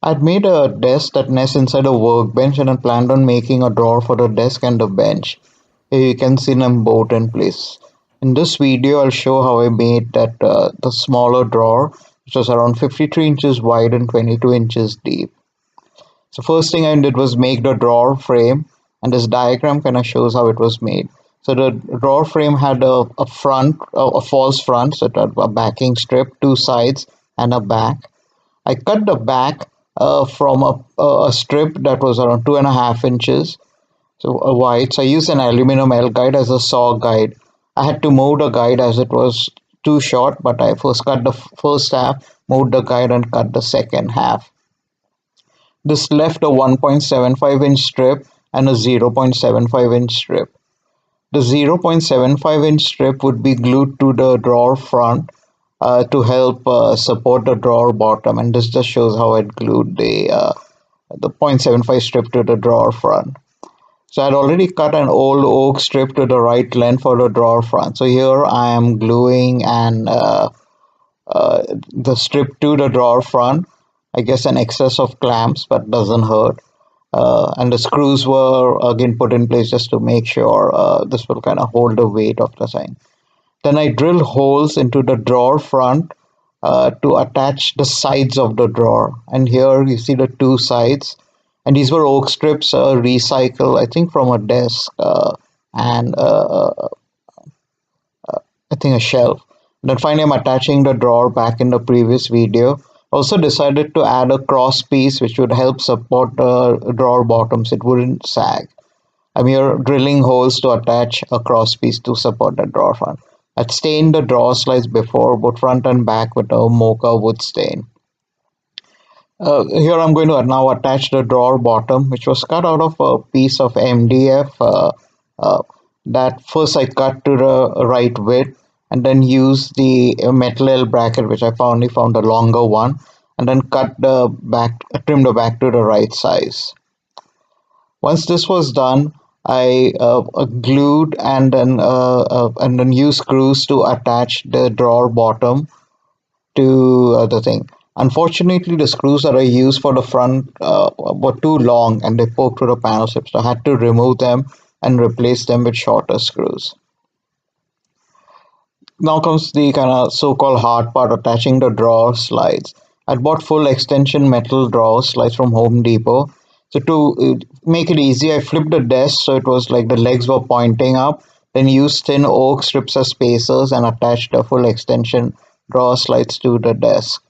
I'd made a desk that nests inside a workbench and I planned on making a drawer for the desk and the bench. Here you can see them both in place. In this video, I'll show how I made the smaller drawer, which was around 53 inches wide and 22 inches deep. So first thing I did was make the drawer frame, and this diagram kind of shows how it was made. So the drawer frame had a front, a false front, so it had a backing strip, two sides, and a back. I cut the back from a strip that was around 2.5 inches wide. So I used an aluminum L guide as a saw guide. I had to move the guide as it was too short, but I first cut the first half, moved the guide, and cut the second half. This left a 1.75-inch strip and a 0.75-inch strip. The 0.75-inch strip would be glued to the drawer front to help support the drawer bottom, and this just shows how I glued the 0.75 strip to the drawer front. So I'd already cut an old oak strip to the right length for the drawer front. So here I am gluing the strip to the drawer front. I guess an excess of clamps, but doesn't hurt. And the screws were again put in place just to make sure this will kind of hold the weight of the thing. Then I drilled holes into the drawer front to attach the sides of the drawer. And here you see the two sides. And these were oak strips recycled, I think, from a desk and I think a shelf. And then finally, I'm attaching the drawer back in the previous video. Also decided to add a cross piece which would help support the drawer bottoms. It wouldn't sag. I'm here drilling holes to attach a cross piece to support the drawer front. I'd stained the drawer slides before, both front and back, with a mocha wood stain. Here I'm going to now attach the drawer bottom, which was cut out of a piece of MDF that first I cut to the right width, and then use the metal L bracket, which I found a longer one, and then cut the back, trim the back to the right size. Once this was done, I glued and then used screws to attach the drawer bottom to the thing. Unfortunately, the screws that I used for the front were too long and they poked through the panel tips, so I had to remove them and replace them with shorter screws. Now comes the kind of so-called hard part, attaching the drawer slides. I bought full extension metal drawer slides from Home Depot. So to make it easy, I flipped the desk so it was like the legs were pointing up, then used thin oak strips as spacers and attached the full extension drawer slides to the desk.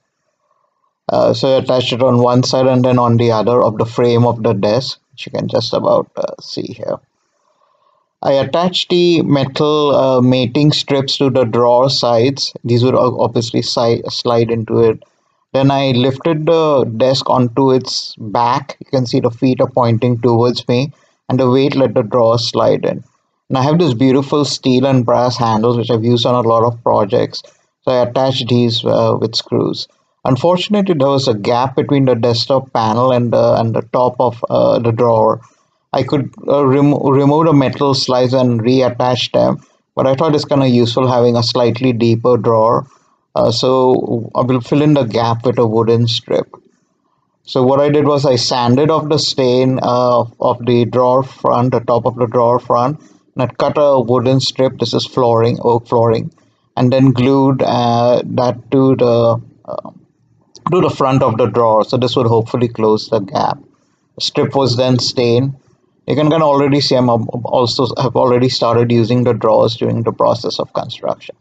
So I attached it on one side and then on the other of the frame of the desk, which you can just about see here. I attached the metal mating strips to the drawer sides. These would obviously slide into it. Then I lifted the desk onto its back. You can see the feet are pointing towards me, and the weight let the drawer slide in. And I have this beautiful steel and brass handles which I've used on a lot of projects. So I attached these with screws. Unfortunately, there was a gap between the desktop panel and the top of the drawer. I could remove the metal slides and reattach them, but I thought it's kind of useful having a slightly deeper drawer. So I will fill in the gap with a wooden strip. So what I did was I sanded off the stain of the drawer front, the top of the drawer front, and I cut a wooden strip. This is flooring, oak flooring, and then glued that to the front of the drawer. So this would hopefully close the gap. The strip was then stained. You can kind of already see I'm also have already started using the drawers during the process of construction.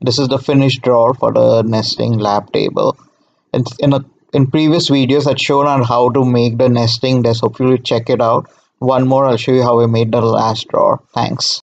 This is the finished drawer for the nesting lab table. In previous videos, I'd shown on how to make the nesting desk. Hopefully, check it out. One more, I'll show you how I made the last drawer. Thanks.